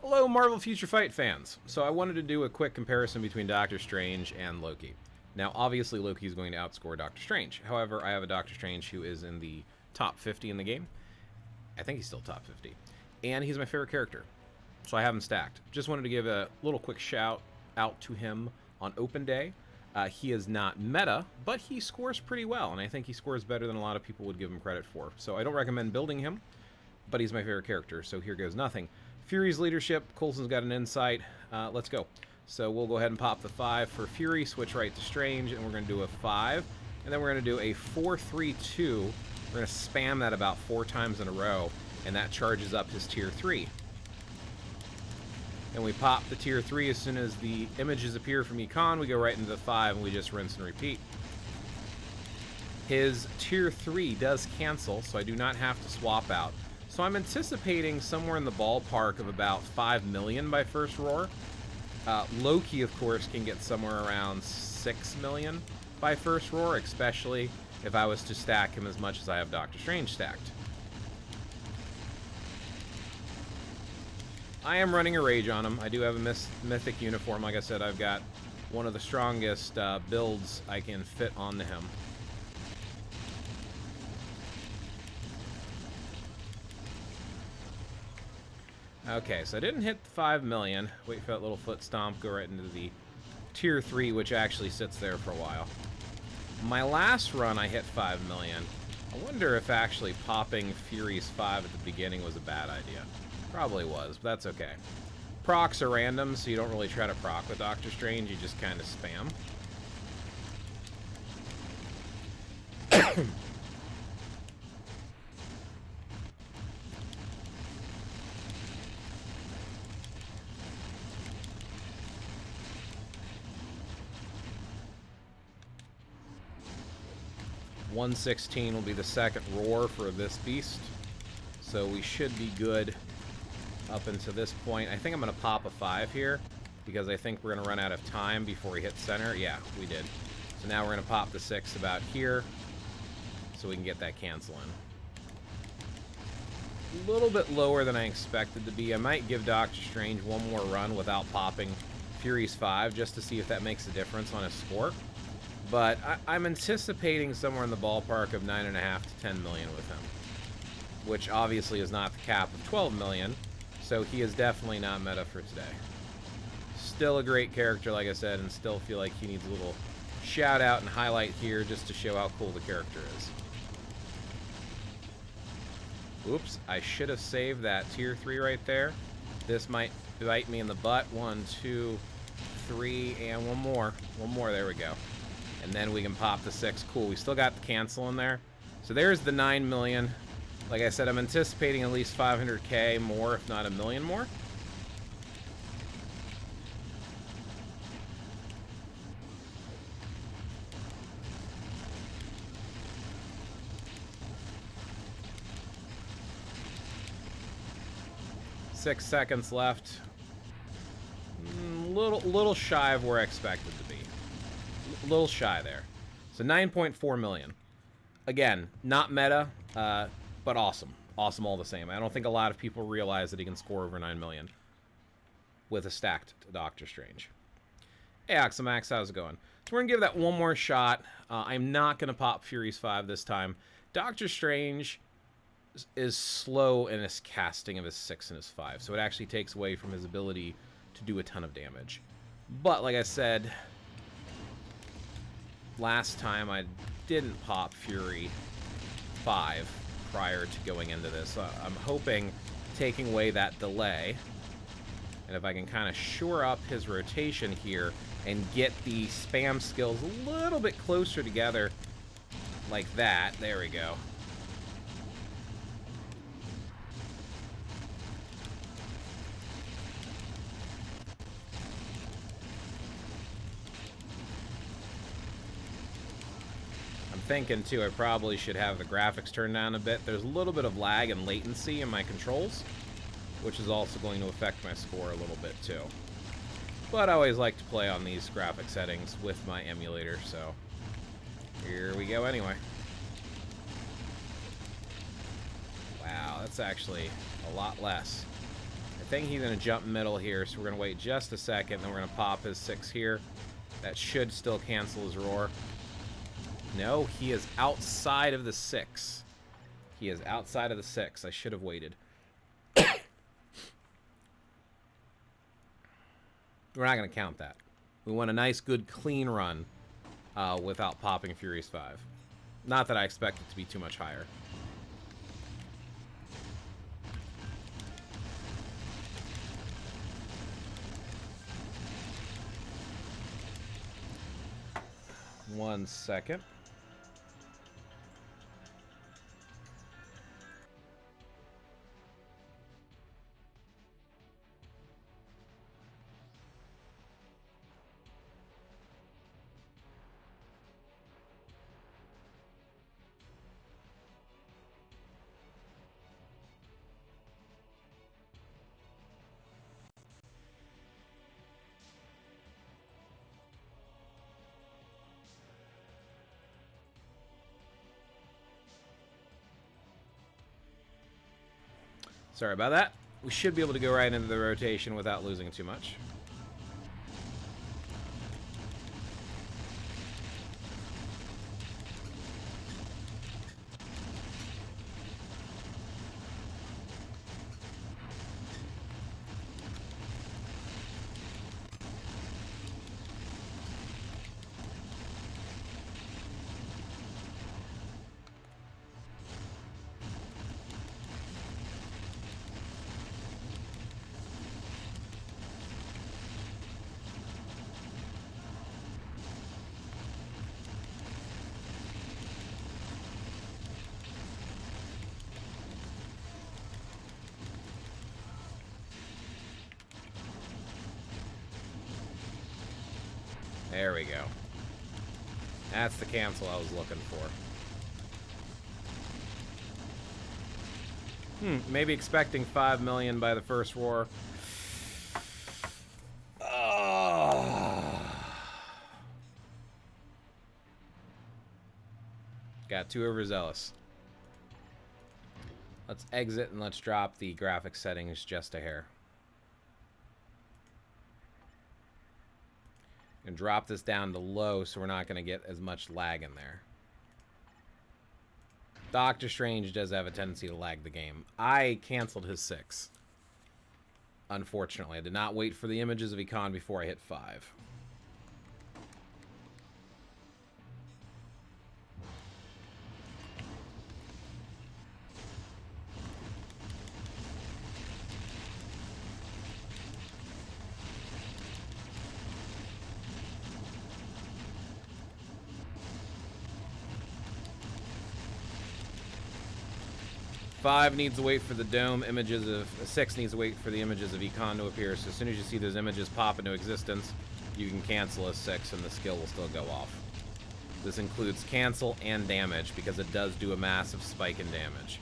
Hello, Marvel Future Fight fans! So I wanted to do a quick comparison between Doctor Strange and Loki. Now, obviously, Loki is going to outscore Doctor Strange. However, I have a Doctor Strange who is in the top 50 in the game. I think he's still top 50. And he's my favorite character. So I have him stacked. Just wanted to give a little quick shout out to him on open day. He is not meta, but he scores pretty well, and I think he scores better than a lot of people would give him credit for. So I don't recommend building him, but he's my favorite character, so here goes nothing. Fury's leadership, Coulson's got an insight. Let's go. So we'll go ahead and pop the 5 for Fury, switch right to Strange, and we're going to do a 5. And then we're going to do a 4-3-2. We're going to spam that about 4 times in a row, and that charges up his tier 3. And we pop the tier 3 as soon as the images appear from Econ. We go right into the 5, and we just rinse and repeat. His tier 3 does cancel, so I do not have to swap out. So I'm anticipating somewhere in the ballpark of about 5 million by first roar. Loki, of course, can get somewhere around 6 million by first roar, especially if I was to stack him as much as I have Doctor Strange stacked. I am running a Rage on him. I do have a Mythic uniform. Like I said, I've got one of the strongest builds I can fit onto him. Okay, so I didn't hit the 5 million. Wait for that little foot stomp, go right into the tier 3, which actually sits there for a while. My last run, I hit 5 million. I wonder if actually popping Fury's 5 at the beginning was a bad idea. Probably was, but that's okay. Procs are random, so you don't really try to proc with Doctor Strange, you just kind of spam. 116 will be the second roar for this beast. So we should be good up until this point. I think I'm going to pop a 5 here because I think we're going to run out of time before we hit center. Yeah, we did. So now we're going to pop the 6 about here so we can get that cancel in. A little bit lower than I expected to be. I might give Doctor Strange one more run without popping Fury's 5 just to see if that makes a difference on his score. But I'm anticipating somewhere in the ballpark of 9.5 to 10 million with him, which obviously is not the cap of 12 million, so he is definitely not meta for today. Still a great character, like I said, and still feel like he needs a little shout out and highlight here just to show how cool the character is. Oops, I should have saved that tier 3 right there. This might bite me in the butt. 1, 2, 3, and one more. One more, there we go. And then we can pop the 6. Cool, we still got the cancel in there. So there's the 9 million. Like I said, I'm anticipating at least 500k more, if not a million more. Six seconds left. Little shy of where I expected to be. A little shy there. So 9.4 million. Again, not meta, but awesome. Awesome all the same. I don't think a lot of people realize that he can score over 9 million with a stacked Doctor Strange. Hey, Oxamax, how's it going? So we're going to give that one more shot. I'm not going to pop Fury's 5 this time. Doctor Strange is slow in his casting of his 6 and his 5, so it actually takes away from his ability to do a ton of damage. But, like I said, last time I didn't pop Fury 5 prior to going into this. I'm hoping taking away that delay, and if I can kind of shore up his rotation here and get the spam skills a little bit closer together like that. There we go. Thinking too, I probably should have the graphics turned down a bit. There's a little bit of lag and latency in my controls, which is also going to affect my score a little bit too. But I always like to play on these graphic settings with my emulator, so here we go anyway. Wow, that's actually a lot less. I think he's going to jump middle here, so we're going to wait just a second, then we're going to pop his 6 here. That should still cancel his roar. No, he is outside of the 6. He is outside of the 6. I should have waited. We're not going to count that. We want a nice, good, clean run without popping Furious 5. Not that I expect it to be too much higher. One second. Sorry about that. We should be able to go right into the rotation without losing too much. There we go. That's the cancel I was looking for. Maybe expecting 5 million by the first roar. Got too overzealous. Let's exit and let's drop the graphics settings just a hair. And drop this down to low so we're not going to get as much lag in there. Doctor Strange does have a tendency to lag the game. I canceled his 6. Unfortunately, I did not wait for the images of Econ before I hit 5. Five needs to wait for the dome images of 6 needs to wait for the images of Econ to appear. So as soon as you see those images pop into existence, you can cancel a 6 and the skill will still go off. This includes cancel and damage because it does do a massive spike in damage.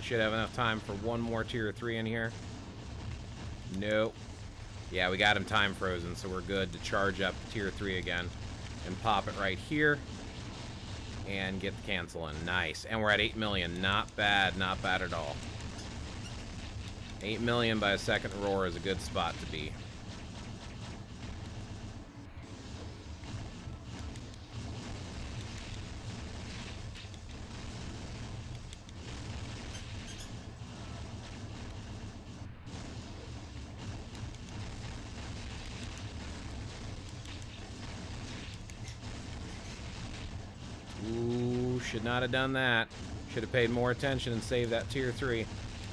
Should have enough time for one more tier 3 in here. Nope. Yeah, we got him time frozen, so we're good to charge up tier 3 again and pop it right here and get the cancel in. Nice. And we're at 8 million. Not bad. Not bad at all. 8 million by a second roar is a good spot to be. should not have done that. Should have paid more attention and saved that tier 3.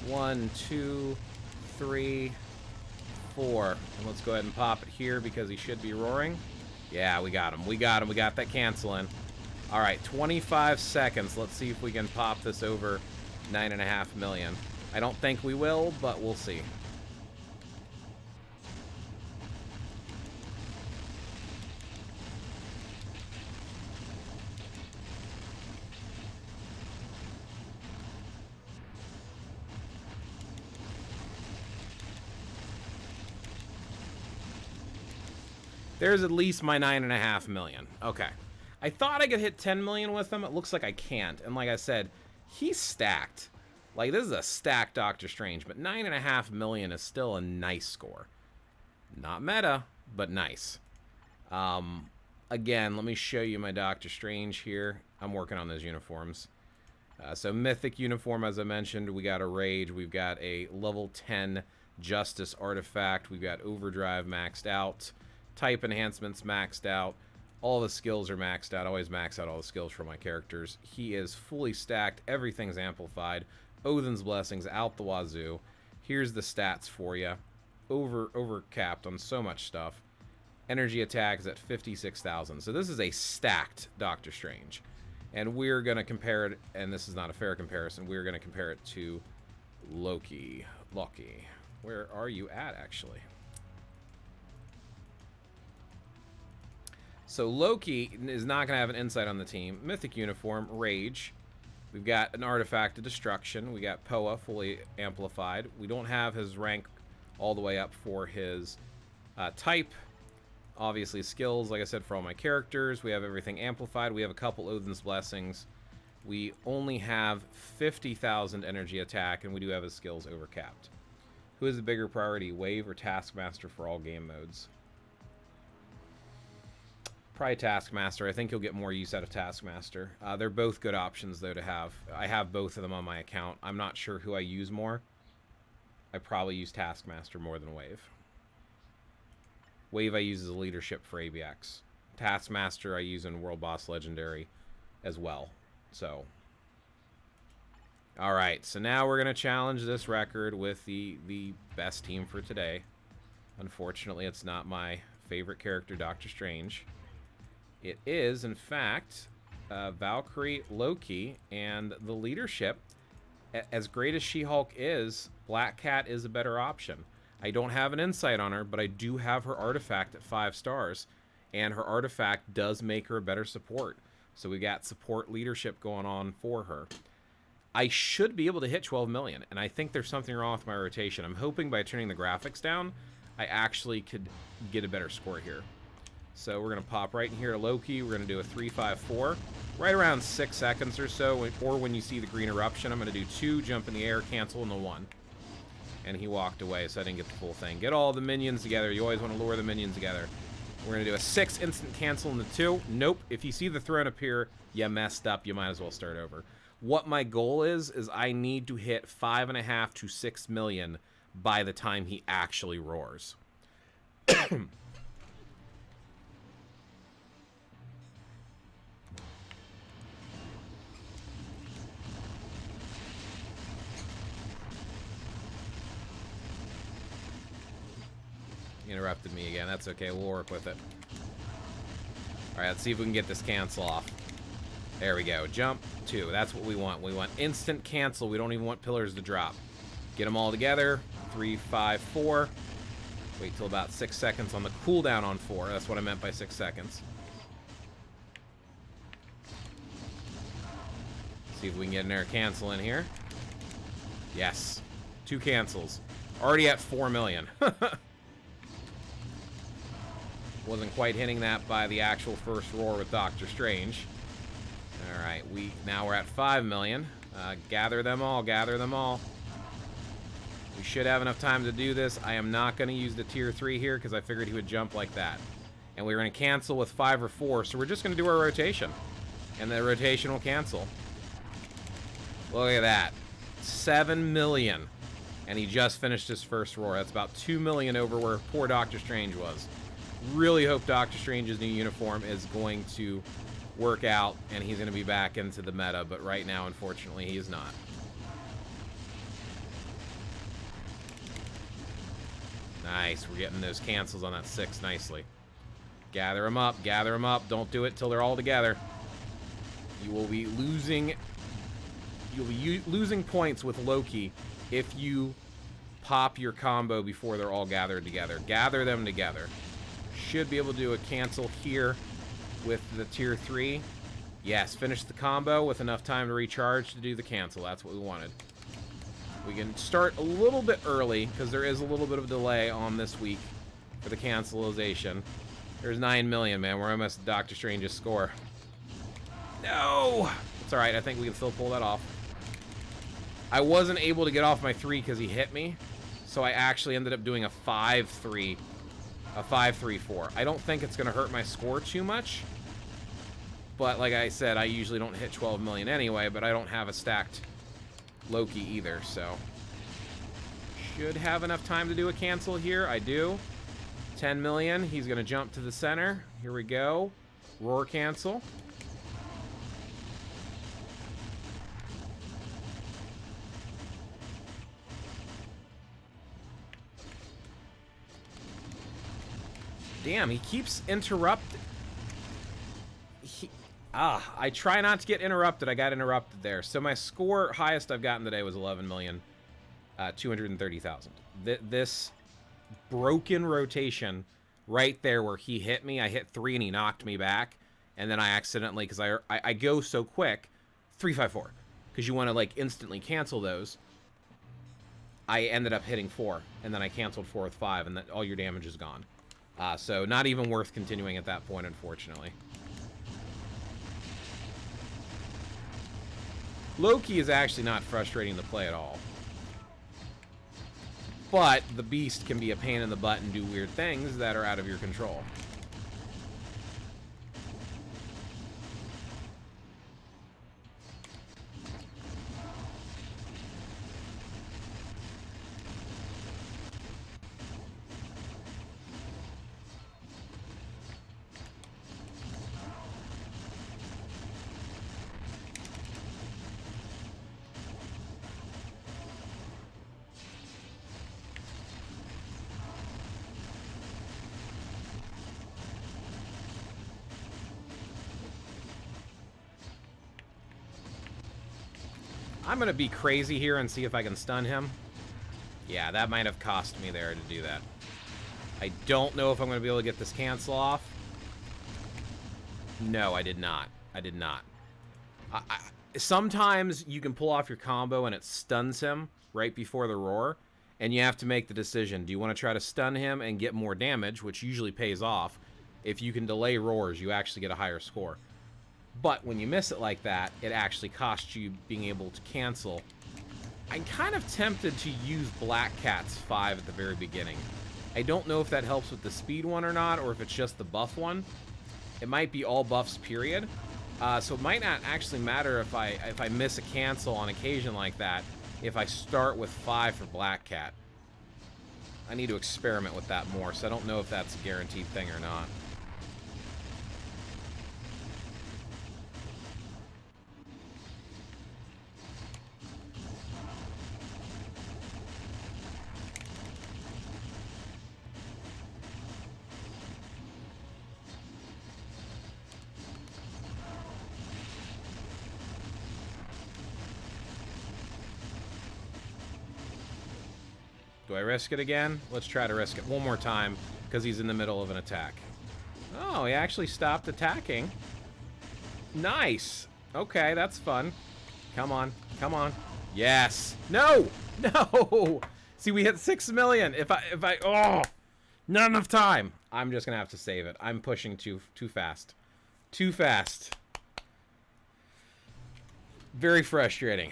1, 2, 3, 4. And let's go ahead and pop it here because he should be roaring. Yeah, we got him. We got him. We got that cancel in. All right, 25 seconds. Let's see if we can pop this over 9.5 million. I don't think we will, but we'll see. There's at least my 9.5 million. Okay. I thought I could hit 10 million with him. It looks like I can't. And like I said, he's stacked. Like, this is a stacked Doctor Strange, but 9.5 million is still a nice score. Not meta, but nice. Again, let me show you my Doctor Strange here. I'm working on those uniforms. So Mythic uniform, as I mentioned, we got a Rage. We've got a level 10 Justice artifact. We've got Overdrive maxed out. Type enhancements maxed out. All the skills are maxed out. I always max out all the skills for my characters. He is fully stacked. Everything's amplified. Odin's Blessings out the wazoo. Here's the stats for you. Overcapped on so much stuff. Energy attack is at 56,000. So this is a stacked Doctor Strange. And we're going to compare it, and this is not a fair comparison, we're going to compare it to Loki. Loki. Where are you at, actually? So Loki is not going to have an insight on the team. Mythic uniform, Rage. We've got an artifact of destruction. We got Poa fully amplified. We don't have his rank all the way up for his type. Obviously skills, like I said, for all my characters. We have everything amplified. We have a couple Odin's Blessings. We only have 50,000 energy attack, and we do have his skills overcapped. Who is the bigger priority, Wave or Taskmaster for all game modes? Probably Taskmaster. I think you'll get more use out of Taskmaster. They're both good options, though, to have. I have both of them on my account. I'm not sure who I use more. I probably use Taskmaster more than Wave. Wave I use as a leadership for ABX. Taskmaster I use in World Boss Legendary as well. So, alright, so now we're going to challenge this record with the best team for today. Unfortunately, it's not my favorite character, Doctor Strange. It is, in fact, Valkyrie, Loki, and the leadership. As great as She-Hulk is, Black Cat is a better option. I don't have an insight on her, but I do have her artifact at 5 stars, and her artifact does make her a better support. So we got support leadership going on for her. I should be able to hit 12 million, and I think there's something wrong with my rotation. I'm hoping by turning the graphics down, I actually could get a better score here. So we're going to pop right in here to Loki. We're going to do a 3-5-4, right around 6 seconds or so, or when you see the green eruption, I'm going to do 2, jump in the air, cancel in the 1. And he walked away, so I didn't get the full thing. Get all the minions together. You always want to lure the minions together. We're going to do a 6, instant cancel in the 2. Nope. If you see the throne appear, you messed up. You might as well start over. What my goal is I need to hit 5.5 to 6 million by the time he actually roars. Interrupted me again. That's okay. We'll work with it. Alright, let's see if we can get this cancel off. There we go. Jump 2. That's what we want. We want instant cancel. We don't even want pillars to drop. Get them all together. 3, 5, 4. Wait till about 6 seconds on the cooldown on 4. That's what I meant by 6 seconds. See if we can get an air cancel in here. Yes. 2 cancels. Already at 4 million. Wasn't quite hitting that by the actual first roar with Doctor Strange. Alright, now we're at 5 million. Gather them all, gather them all. We should have enough time to do this. I am not going to use the tier 3 here because I figured he would jump like that. And we're going to cancel with 5 or 4, so we're just going to do our rotation. And the rotation will cancel. Look at that. 7 million. And he just finished his first roar. That's about 2 million over where poor Doctor Strange was. Really hope Doctor Strange's new uniform is going to work out and he's going to be back into the meta, but right now, unfortunately, he is not. Nice. We're getting those cancels on that 6 nicely. Gather them up. Gather them up. Don't do it till they're all together. You will be losing... You'll be losing points with Loki if you pop your combo before they're all gathered together. Gather them together. Should be able to do a cancel here with the tier 3. Yes, finish the combo with enough time to recharge to do the cancel. That's what we wanted. We can start a little bit early because there is a little bit of delay on this week for the cancelization. There's 9 million, man. We're almost at Doctor Strange's score. No! It's alright. I think we can still pull that off. I wasn't able to get off my 3 because he hit me. So I actually ended up doing a 5-3. A 5-3-4. I don't think it's going to hurt my score too much. But like I said, I usually don't hit 12 million anyway, but I don't have a stacked Loki either, so. Should have enough time to do a cancel here. I do. 10 million. He's going to jump to the center. Here we go. Roar cancel. Damn, he keeps interrupting. I try not to get interrupted. I got interrupted there. So my score, highest I've gotten today was 11,230,000. This broken rotation right there where he hit me, I hit 3 and he knocked me back. And then I accidentally, because I go so quick, 3-5-4. Because you want to like instantly cancel those. I ended up hitting 4. And then I canceled 4 with 5 and all your damage is gone. So not even worth continuing at that point, unfortunately. Loki is actually not frustrating to play at all. But the beast can be a pain in the butt and do weird things that are out of your control. I'm going to be crazy here and see if I can stun him. Yeah, that might have cost me there to do that. I don't know if I'm going to be able to get this cancel off. No, I did not. I did not. Sometimes you can pull off your combo and it stuns him right before the roar. And you have to make the decision. Do you want to try to stun him and get more damage, which usually pays off? If you can delay roars, you actually get a higher score. But when you miss it like that, it actually costs you being able to cancel. I'm kind of tempted to use Black Cat's 5 at the very beginning. I don't know if that helps with the speed one or not, or if it's just the buff one. It might be all buffs, period. So it might not actually matter if I miss a cancel on occasion like that, if I start with 5 for Black Cat. I need to experiment with that more, so I don't know if that's a guaranteed thing or not. Do I risk it again? Let's try to risk it one more time, because he's in the middle of an attack. Oh, he actually stopped attacking. Nice. Okay, that's fun. Come on. Come on. Yes. No! No! See, we hit 6 million. If I, oh! Not enough time. I'm just gonna have to save it. I'm pushing too fast. Too fast. Very frustrating.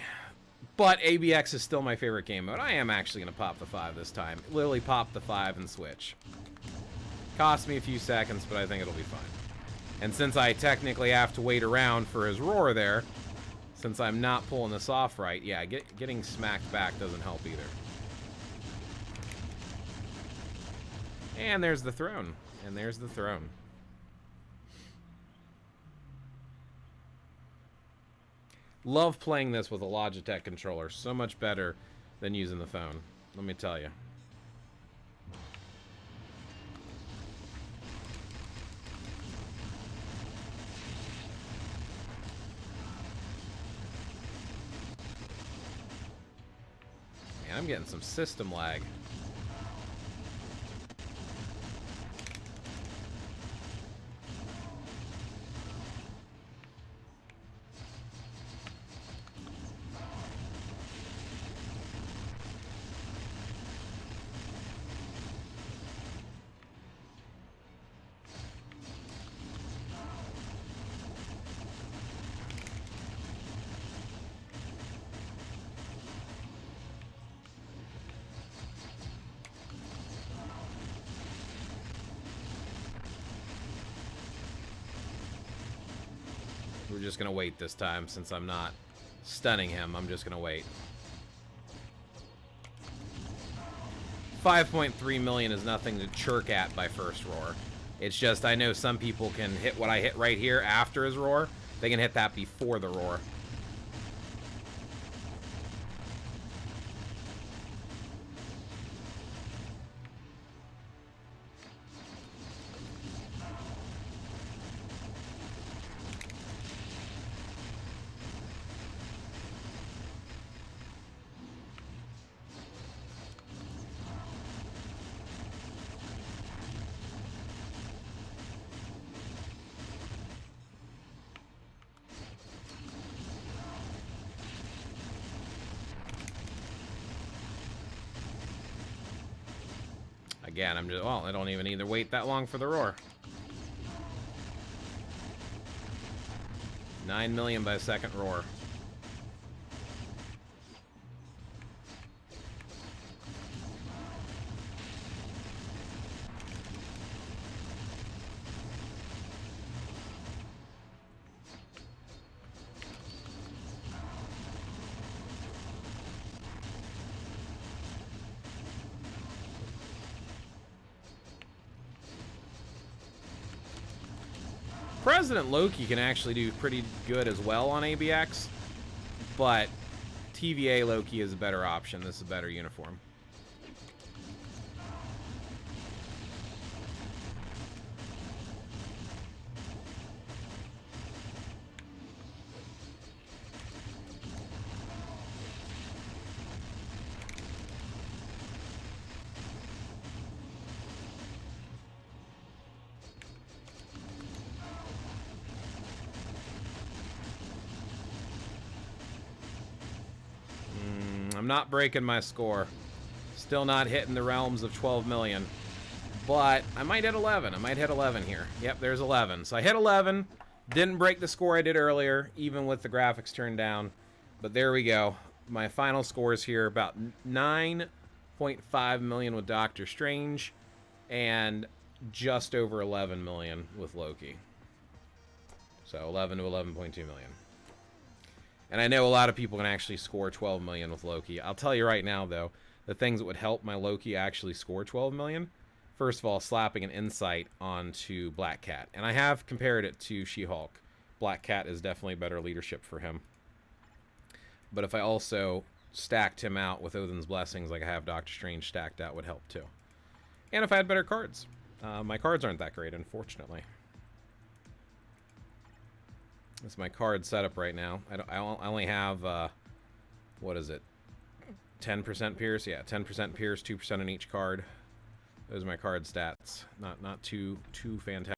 But ABX is still my favorite game mode. I am actually going to pop the 5 this time. Literally pop the 5 and switch. Cost me a few seconds, but I think it'll be fine. And since I technically have to wait around for his roar there, since I'm not pulling this off right, yeah, getting smacked back doesn't help either. And there's the throne. And there's the throne. Love playing this with a Logitech controller. So much better than using the phone. Let me tell you. Man, I'm getting some system lag. We're just gonna wait this time since I'm not stunning him. I'm just gonna wait. 5.3 million is nothing to chirk at by first roar. It's just I know some people can hit what I hit right here after his roar. They can hit that before the roar. Again, I'm just, well, I don't even need to wait that long for the roar. 9 million by second roar. President Loki can actually do pretty good as well on ABX, but TVA Loki is a better option. This is a better uniform. I'm not breaking my score. Still not hitting the realms of 12 million. But I might hit 11. I might hit 11 here. Yep, there's 11. So I hit 11. Didn't break the score I did earlier, even with the graphics turned down. But there we go. My final scores here, about 9.5 million with Doctor Strange, and just over 11 million with Loki. So 11 to 11.2 million. And I know a lot of people can actually score 12 million with Loki. I'll tell you right now, though, the things that would help my Loki actually score 12 million. First of all, slapping an insight onto Black Cat. And I have compared it to She-Hulk. Black Cat is definitely better leadership for him. But if I also stacked him out with Odin's Blessings like I have Doctor Strange stacked out, would help too. And if I had better cards. My cards aren't that great, unfortunately. That's my card setup right now. I only have, what is it? 10% Pierce? Yeah, 10% Pierce, 2% on each card. Those are my card stats. Not too fantastic.